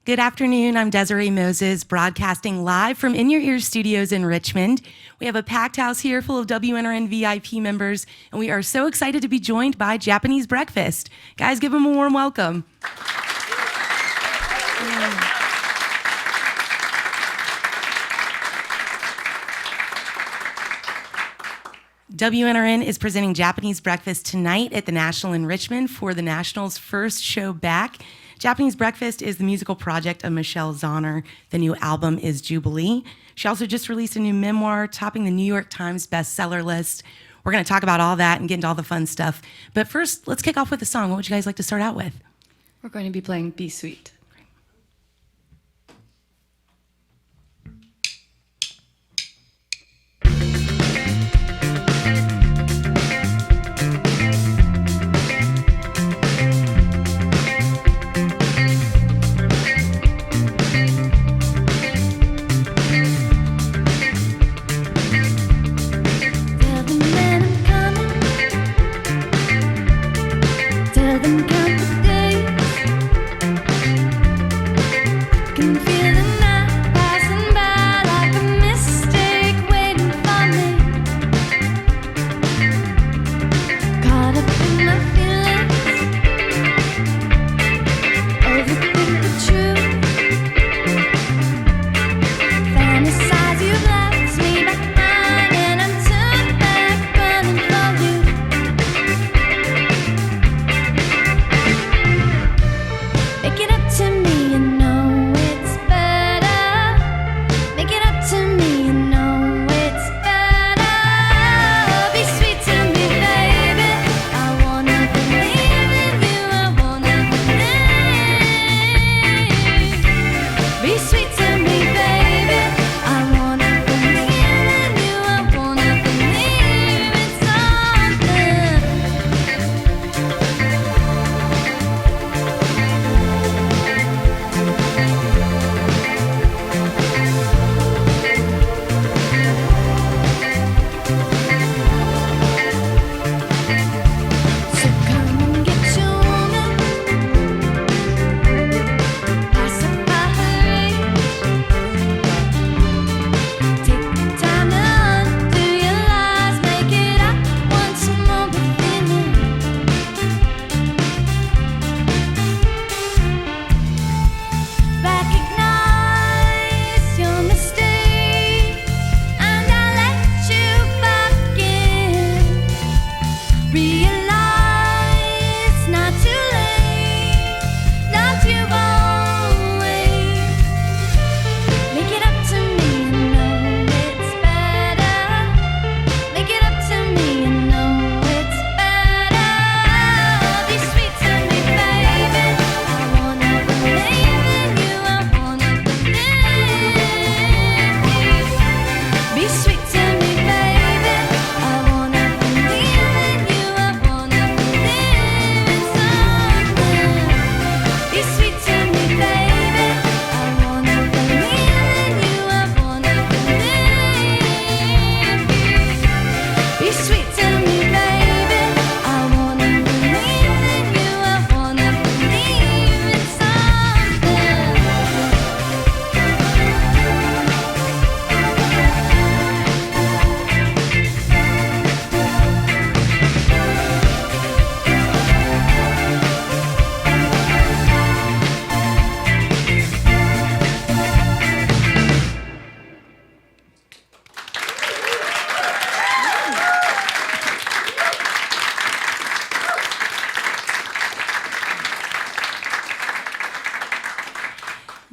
Good afternoon. I'm Desiree Moses, broadcasting live from In Your Ear Studios in Richmond. We have a packed house here full of WNRN VIP members, and we are so excited to be joined by Japanese Breakfast. Guys, give them a warm welcome. WNRN is presenting Japanese Breakfast tonight at the National in Richmond for the National's first show back. Japanese Breakfast is the musical project of Michelle Zauner. The new album is Jubilee. She also just released a new memoir topping the New York Times bestseller list. We're going to talk about all that and get into all the fun stuff. But first, let's kick off with a song. What would you guys like to start out with? We're going to be playing Be Sweet.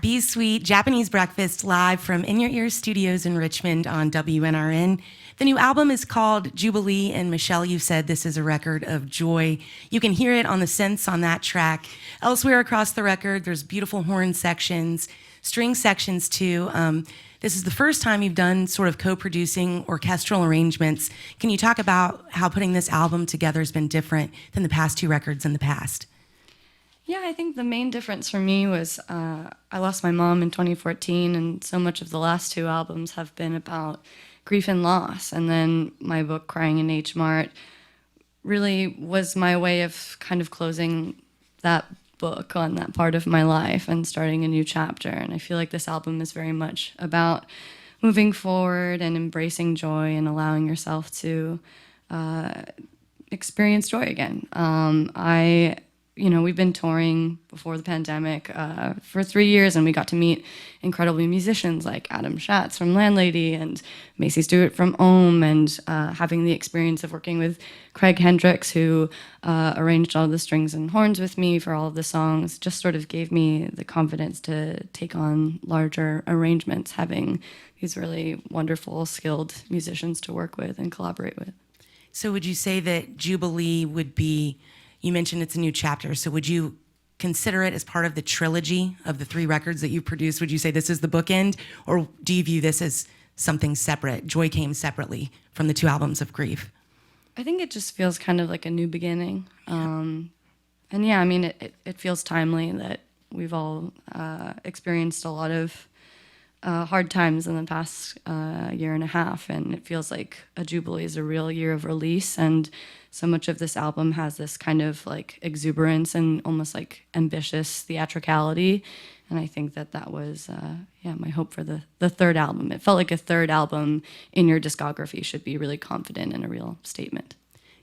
Be Sweet, Japanese Breakfast, live from In Your Ear Studios in Richmond on WNRN. The new album is called Jubilee, and Michelle, you said this is a record of joy. You can hear it on the synths on that track. Elsewhere across the record, there's beautiful horn sections, string sections too. This is the first time you've done sort of co-producing orchestral arrangements. Can you talk about how putting this album together has been different than the past two records in the past? Yeah, I think the main difference for me was I lost my mom in 2014, and so much of the last two albums have been about grief and loss. And then my book, Crying in H Mart, really was my way of kind of closing that book on that part of my life and starting a new chapter. And I feel like this album is very much about moving forward and embracing joy and allowing yourself to experience joy again. We've been touring before the pandemic for 3 years, and we got to meet incredible musicians like Adam Schatz from Landlady and Macy Stewart from Ohm, and having the experience of working with Craig Hendricks, who arranged all the strings and horns with me for all of the songs, just sort of gave me the confidence to take on larger arrangements, having these really wonderful, skilled musicians to work with and collaborate with. So would you say that Jubilee would be, you mentioned it's a new chapter, so would you consider it as part of the trilogy of the 3 records that you produced? Would you say this is the bookend, or do you view this as something separate? Joy came separately from the 2 albums of grief. I think it just feels kind of like a new beginning. It feels timely that we've all experienced a lot of hard times in the past year and a half, and it feels like a Jubilee is a real year of release, and so much of this album has this kind of like exuberance and almost like ambitious theatricality, and I think that was my hope for the 3rd album. It felt like a 3rd album in your discography should be really confident and a real statement.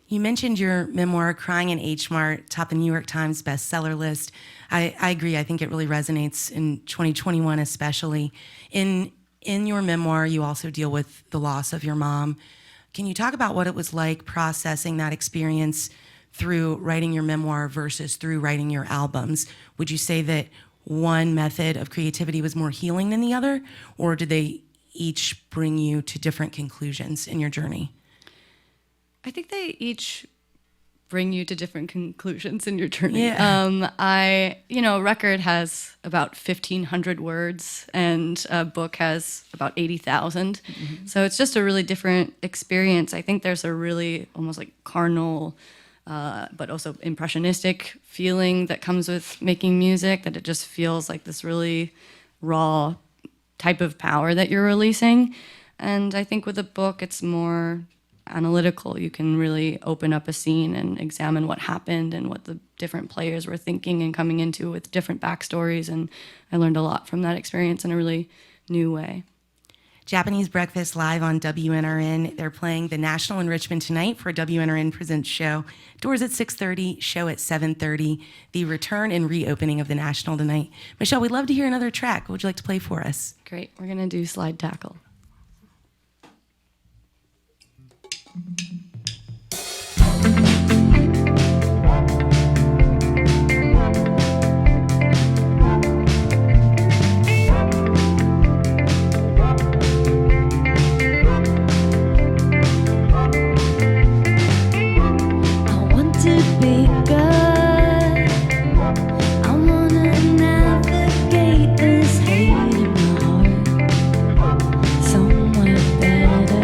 You mentioned your memoir, Crying in H Mart, topped the New York Times bestseller list. I agree. I think it really resonates in 2021 especially. In your memoir, you also deal with the loss of your mom. Can you talk about what it was like processing that experience through writing your memoir versus through writing your albums? Would you say that one method of creativity was more healing than the other, or did they each bring you to different conclusions in your journey? I think they each bring you to different conclusions in your journey. Yeah. A record has about 1,500 words, and a book has about 80,000. Mm-hmm. So it's just a really different experience. I think there's a really almost like carnal, but also impressionistic feeling that comes with making music, that it just feels like this really raw type of power that you're releasing. And I think with a book, it's more analytical. You can really open up a scene and examine what happened and what the different players were thinking and coming into with different backstories, and I learned a lot from that experience in a really new way. Japanese Breakfast live on WNRN. They're playing the National in Richmond tonight for a WNRN Presents show. Doors at 6:30, show at 7:30. The return and reopening of the National tonight. Michelle, we'd love to hear another track. What would you like to play for us? Great. We're going to do Slide Tackle. Somewhere better.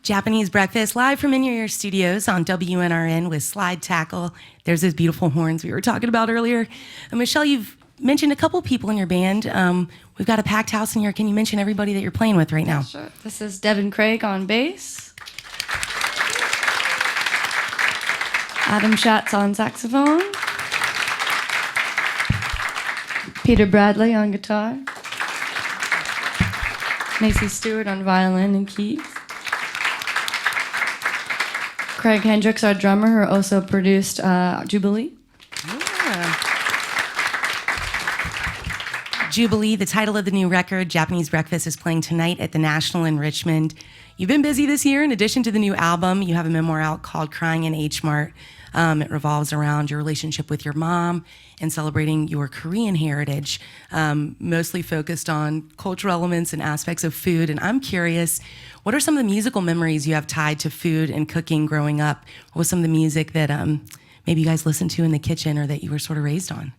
Japanese Breakfast, live from In Your Ear Studios on WNRN with Slide Tackle. There's those beautiful horns we were talking about earlier. Michelle, you've mentioned a couple people in your band. We've got a packed house in here. Can you mention everybody that you're playing with right now? Sure. This is Devin Craig on bass. Adam Schatz on saxophone. Peter Bradley on guitar. Macy Stewart on violin and keys. Craig Hendricks, our drummer, who also produced Jubilee. Yeah. Jubilee, the title of the new record, Japanese Breakfast, is playing tonight at the National in Richmond. You've been busy this year. In addition to the new album, you have a memoir out called Crying in H Mart. It revolves around your relationship with your mom and celebrating your Korean heritage, mostly focused on cultural elements and aspects of food. And I'm curious, what are some of the musical memories you have tied to food and cooking growing up? What was some of the music that maybe you guys listened to in the kitchen or that you were sort of raised on?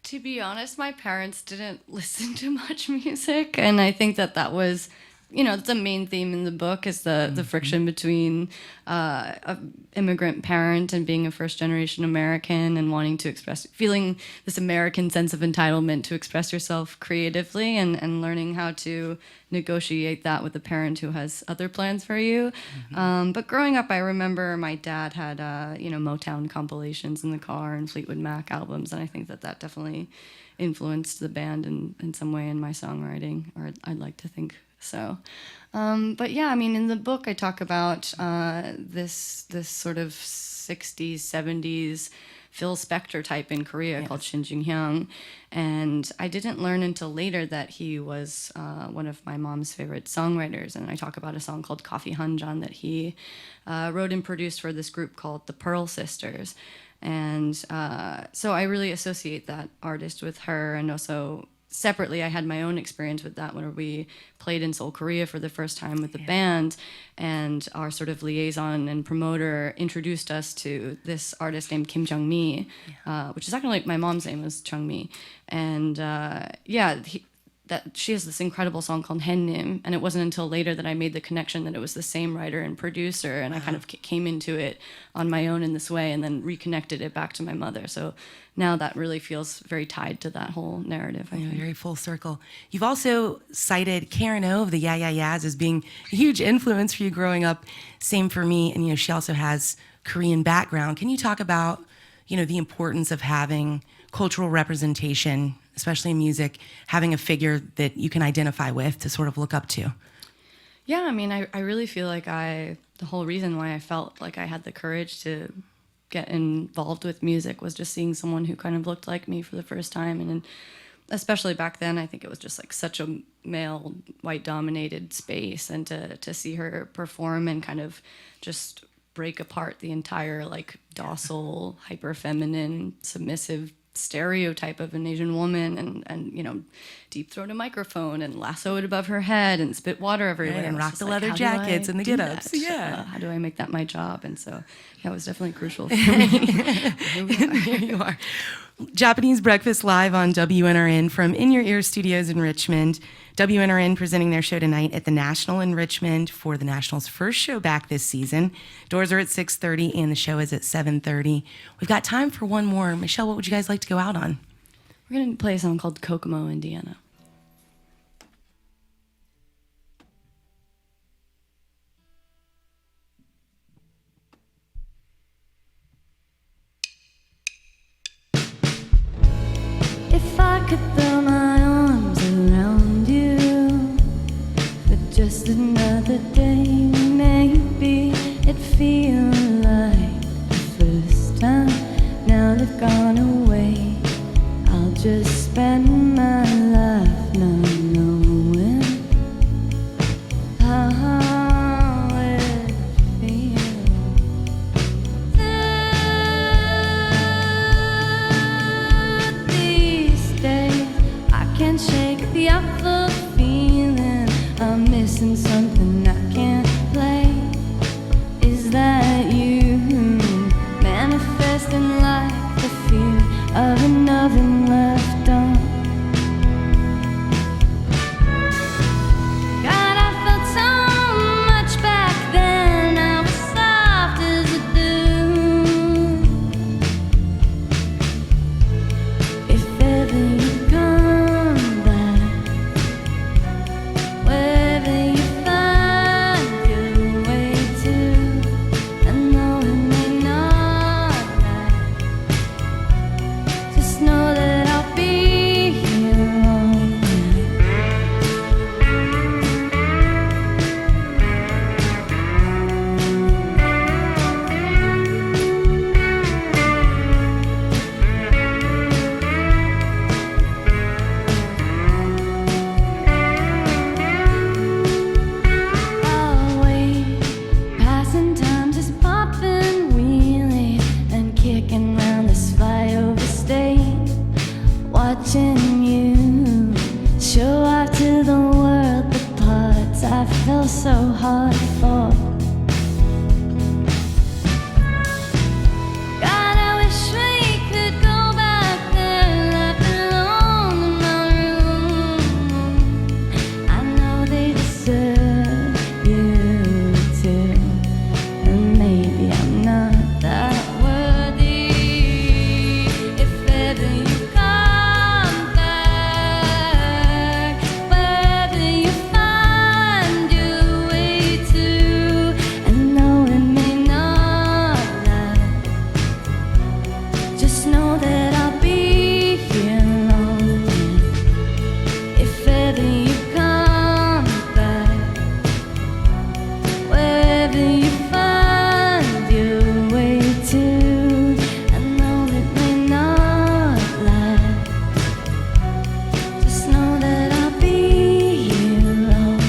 To be honest, my parents didn't listen to much music, and I think that was, the main theme in the book is the friction between an immigrant parent and being a first-generation American and wanting to feeling this American sense of entitlement to express yourself creatively and learning how to negotiate that with a parent who has other plans for you. But growing up, I remember my dad had, Motown compilations in the car and Fleetwood Mac albums, and I think that definitely influenced the band in some way in my songwriting, or I'd like to think so. But yeah, in the book I talk about this sort of 60s, 70s Phil Spector type in Korea called Shin Jin-hyung. And I didn't learn until later that he was one of my mom's favorite songwriters. And I talk about a song called Coffee Hanjan that he wrote and produced for this group called the Pearl Sisters. And so I really associate that artist with her. And also separately, I had my own experience with that when we played in Seoul, Korea for the first time with the band, and our sort of liaison and promoter introduced us to this artist named Kim Jung-mi, which is actually like my mom's name was Chung-mi. And she has this incredible song called Hennim, and it wasn't until later that I made the connection that it was the same writer and producer, and I kind of came into it on my own in this way and then reconnected it back to my mother. So now that really feels very tied to that whole narrative, I think. Very full circle. You've also cited Karen O of the Yeah Yeah Yeahs as being a huge influence for you growing up. Same for me, and she also has Korean background. Can you talk about, the importance of having cultural representation, especially in music, having a figure that you can identify with to sort of look up to? Yeah, I really feel like the whole reason why I felt like I had the courage to get involved with music was just seeing someone who kind of looked like me for the first time. And especially back then, I think it was just like such a male, white-dominated space. And to see her perform and kind of just break apart the entire like docile, hyper-feminine, submissive stereotype of an Asian woman and deep throat a microphone and lasso it above her head and spit water everywhere. Right, and rock the leather jackets and the get-ups. Yeah. How do I make that my job? And so that was definitely crucial for me. Here you are. Japanese Breakfast live on WNRN from In Your Ear Studios in Richmond. WNRN presenting their show tonight at the National in Richmond for the National's first show back this season. Doors are at 6:30 and the show is at 7:30. We've got time for one more. Michelle, what would you guys like to go out on? We're going to play a song called Kokomo, Indiana. If I could throw my arms around you for just another day, maybe it'd feel like the first time. Now they've gone away. I'll just spend my life not knowing how it feels. These days I can't shake the awful feeling I'm missing something I can't play. Is that you manifesting like the fear of an oven left on? God, I felt so watching you show off to the world the parts I fell so hard for. God, I wish we could go back there, left alone in my room. I know they deserve you too, and maybe I'm not that worthy. If ever you come back, wherever you find your way to, and though it may not last, just know that I'll be here lonely. If ever you come back, wherever you find your way to, and though it may not last, just know that I'll be here lonely.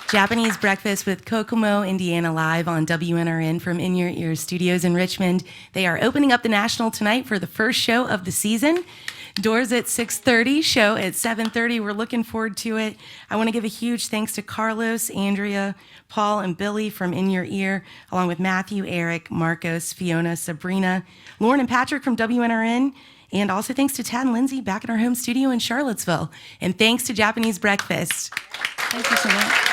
Japanese Breakfast with Kokomo, Indiana, live on WNRN from In Your Ear Studios in Richmond. They are opening up the National tonight for the first show of the season. Doors at 6:30, show at 7:30. We're looking forward to it. I want to give a huge thanks to Carlos, Andrea, Paul, and Billy from In Your Ear, along with Matthew, Eric, Marcos, Fiona, Sabrina, Lauren, and Patrick from WNRN. And also thanks to Tad and Lindsay back in our home studio in Charlottesville. And thanks to Japanese Breakfast. Thank you so much.